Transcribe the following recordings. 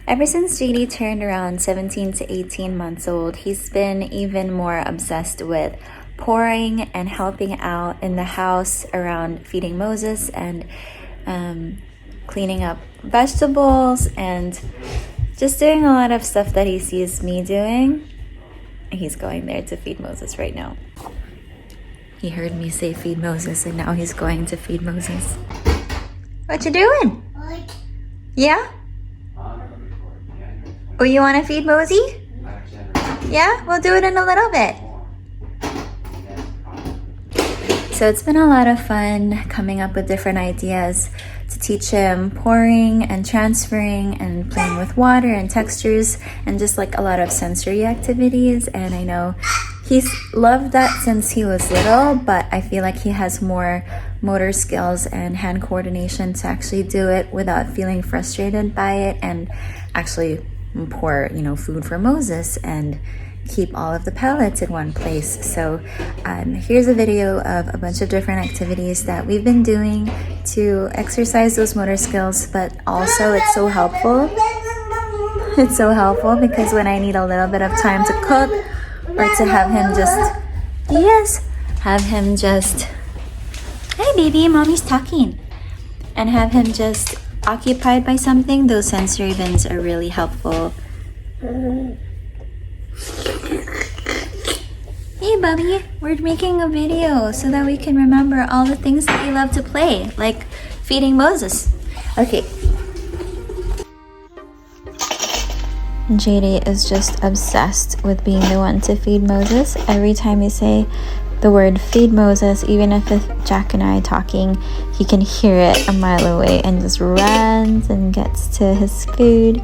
Ever since JD turned around 17 to 18 months old, he's been even more obsessed with pouring and helping out in the house around feeding Moses and cleaning up vegetables and just doing a lot of stuff that he sees me doing. He's going there to feed Moses right now. He heard me say feed Moses and now he's going to feed Moses. What you doing? Yeah? Oh, you want to feed Mosey? Yeah? We'll do it in a little bit. So it's been a lot of fun coming up with different ideas to teach him pouring and transferring and playing with water and textures and just like a lot of sensory activities. And I know he's loved that since he was little, but I feel like he has more motor skills and hand coordination to actually do it without feeling frustrated by it and actually pour, food for Moses and keep all of the pellets in one place. So here's a video of a bunch of different activities that we've been doing to exercise those motor skills, but also it's so helpful. It's so helpful because when I need a little bit of time to cook or to have him just, hey baby, mommy's talking, and have him just occupied by something, those sensory bins are really helpful. Hey Bubby, we're making a video so that we can remember all the things that you love to play, like feeding Moses. Okay. JD is just obsessed with being the one to feed Moses. Every time you say the word feed Moses, even if it's Jack and I talking, he can hear it a mile away and just runs and gets to his food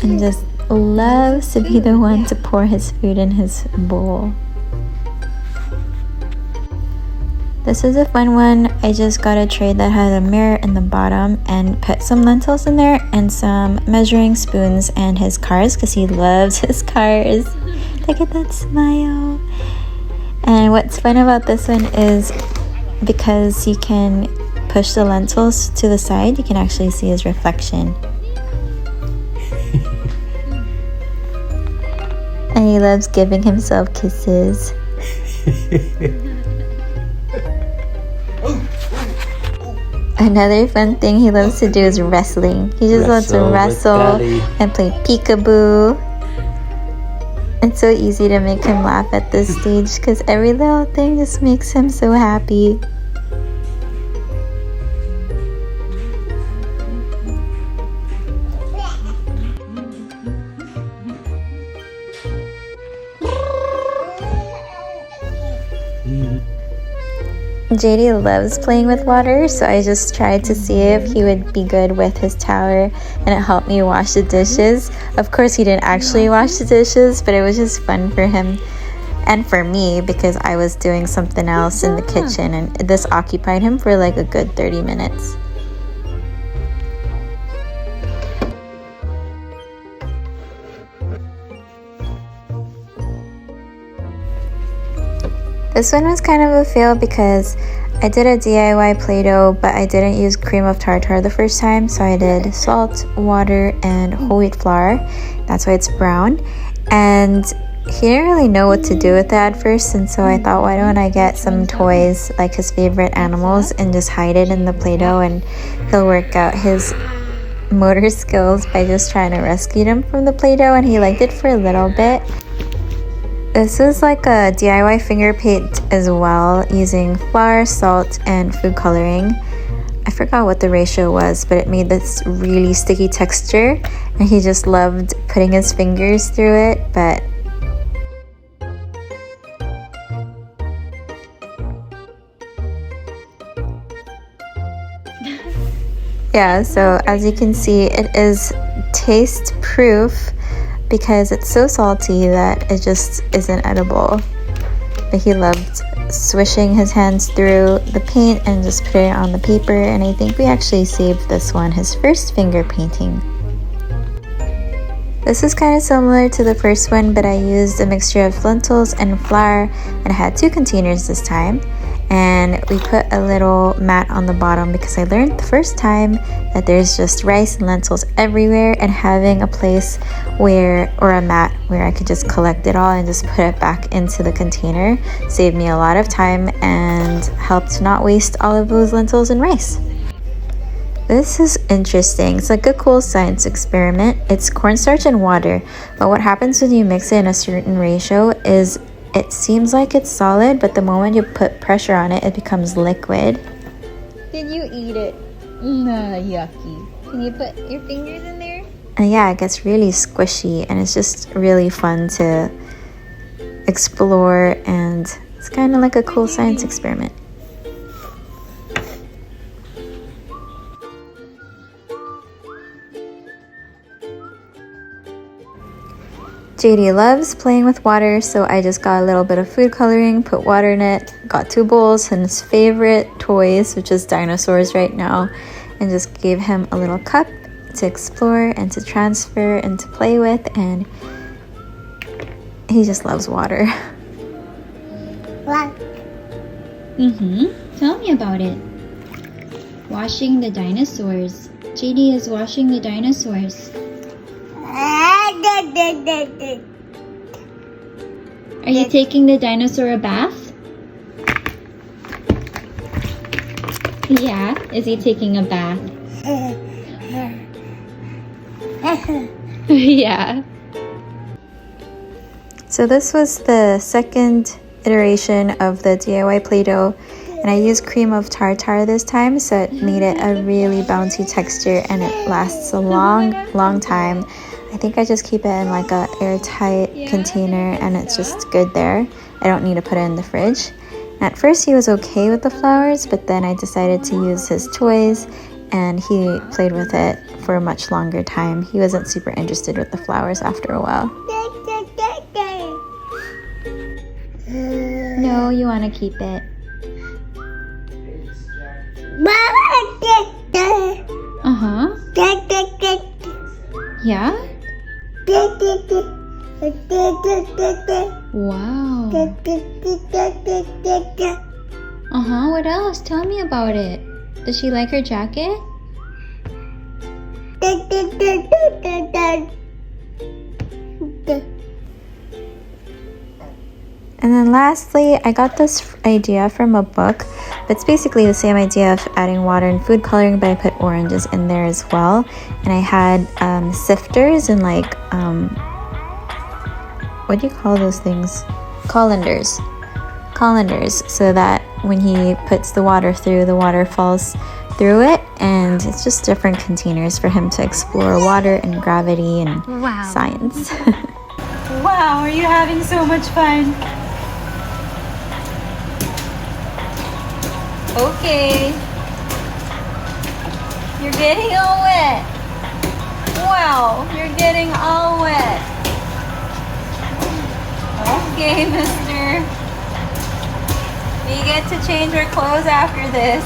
and just loves to be the one to pour his food in his bowl. This is a fun one. I just got a tray that had a mirror in the bottom and put some lentils in there and some measuring spoons and his cars because he loves his cars. Look at that smile. And what's fun about this one is because you can push the lentils to the side, you can actually see his reflection. And he loves giving himself kisses. Another fun thing he loves to do is wrestling. He just loves to wrestle and play peekaboo. It's so easy to make him laugh at this stage because every little thing just makes him so happy. JD loves playing with water, so I just tried to see if he would be good with his tower, and it helped me wash the dishes. Of course, he didn't actually wash the dishes, but it was just fun for him and for me because I was doing something else in the kitchen, and this occupied him for like a good 30 minutes. This one was kind of a fail because I did a DIY Play-Doh, but I didn't use cream of tartar the first time, so I did salt, water, and whole wheat flour. That's why it's brown. And he didn't really know what to do with that at first, and so I thought, why don't I get some toys like his favorite animals and just hide it in the Play-Doh, and he'll work out his motor skills by just trying to rescue them from the Play-Doh, and he liked it for a little bit. This is like a DIY finger paint as well, using flour, salt, and food coloring. I forgot what the ratio was, but it made this really sticky texture, and he just loved putting his fingers through it, but yeah, so as you can see, it is taste proof because it's so salty that it just isn't edible. But he loved swishing his hands through the paint and just putting it on the paper, and I think we actually saved this one his first finger painting. This is kind of similar to the first one, but I used a mixture of lentils and flour, and I had 2 containers this time. and we put a little mat on the bottom because I learned the first time that there's just rice and lentils everywhere, and having a place where, or a mat where I could just collect it all and just put it back into the container saved me a lot of time and helped not waste all of those lentils and rice. This is interesting. It's like a cool science experiment. It's cornstarch and water, but what happens when you mix it in a certain ratio is it seems like it's solid, but the moment you put pressure on it, it becomes liquid. Did you eat it? Nah, yucky. Can you put your fingers in there? And yeah, it gets really squishy, and it's just really fun to explore, and it's kind of like a cool science experiment. JD loves playing with water, so I just got a little bit of food coloring, put water in it, got 2 bowls and his favorite toys, which is dinosaurs right now, and just gave him a little cup to explore and to transfer and to play with, and he just loves water. What? Tell me about it. Washing the dinosaurs. JD is washing the dinosaurs. Are you taking the dinosaur a bath? Yeah. Is he taking a bath? Yeah. So this was the second iteration of the DIY Play-Doh, and I used cream of tartar this time, so it made it a really bouncy texture and it lasts a long time. I think I just keep it in like a airtight container and it's just good there. I don't need to put it in the fridge. At first he was okay with the flowers, but then I decided to use his toys and he played with it for a much longer time. He wasn't super interested with the flowers after a while. No, you want to keep it. Uh-huh. Yeah? Wow. Uh-huh, what else? Tell me about it. Does she like her jacket? And then lastly, I got this idea from a book. It's basically the same idea of adding water and food coloring, but I put oranges in there as well. And I had sifters and like, what do you call those things? Colanders, so that when he puts the water through, the water falls through it. And it's just different containers for him to explore water and gravity and science. Wow, are you having so much fun? Okay. You're getting all wet. Wow, you're getting all wet. Okay, mister. You get to change your clothes after this.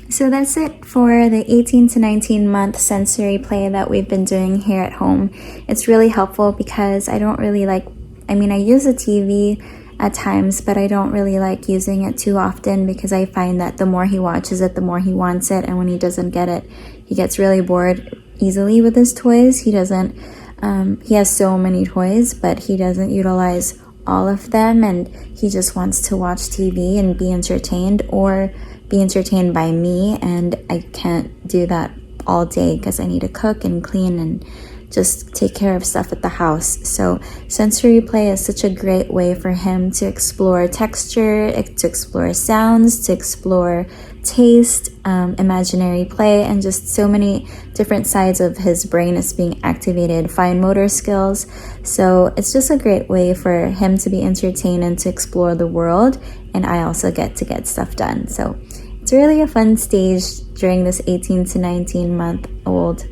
So that's it for the 18 to 19 month sensory play that we've been doing here at home. It's really helpful because I don't really like, I use the TV at times, but I don't really like using it too often because I find that the more he watches it, the more he wants it, and when he doesn't get it, he gets really bored easily with his toys. He doesn't, he has so many toys, but he doesn't utilize all of them, and he just wants to watch TV and be entertained or be entertained by me, and I can't do that all day because I need to cook and clean and just take care of stuff at the house. So sensory play is such a great way for him to explore texture, to explore sounds, to explore taste, imaginary play, and just so many different sides of his brain is being activated, fine motor skills. So it's just a great way for him to be entertained and to explore the world, and I also get to get stuff done. So it's really a fun stage during this 18 to 19 month old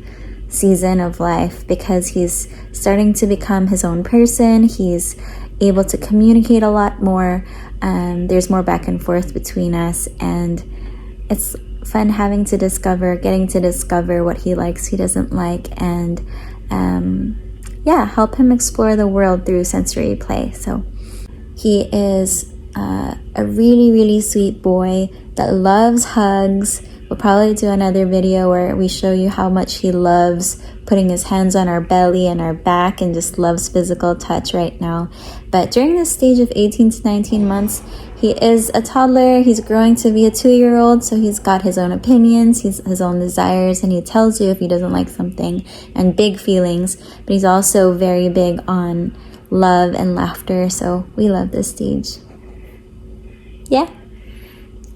season of life because he's starting to become his own person. He's able to communicate a lot more. There's more back and forth between us, and it's fun getting to discover what he likes, he doesn't like, and yeah, help him explore the world through sensory play. So he is a really, really sweet boy that loves hugs. We'll probably do another video where we show you how much he loves putting his hands on our belly and our back and just loves physical touch right now. But during this stage of 18 to 19 months, he is a toddler. He's growing to be a 2-year-old, so he's got his own opinions, his own desires, and he tells you if he doesn't like something, and big feelings. But he's also very big on love and laughter, so we love this stage. Yeah?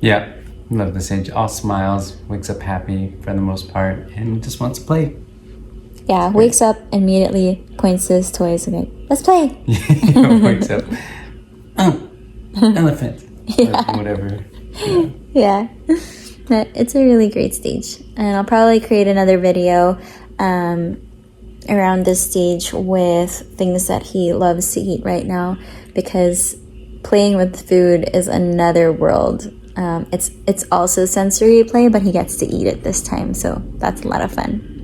Yeah, love this age. All smiles, wakes up happy for the most part, and just wants to play. Yeah, wakes up immediately, points to his toys, and like, let's play. Wakes up. Oh, elephant. Yeah. Or whatever. Yeah. But it's a really great stage. And I'll probably create another video around this stage with things that he loves to eat right now, because playing with food is another world. It's also sensory play, but he gets to eat it this time, so that's a lot of fun.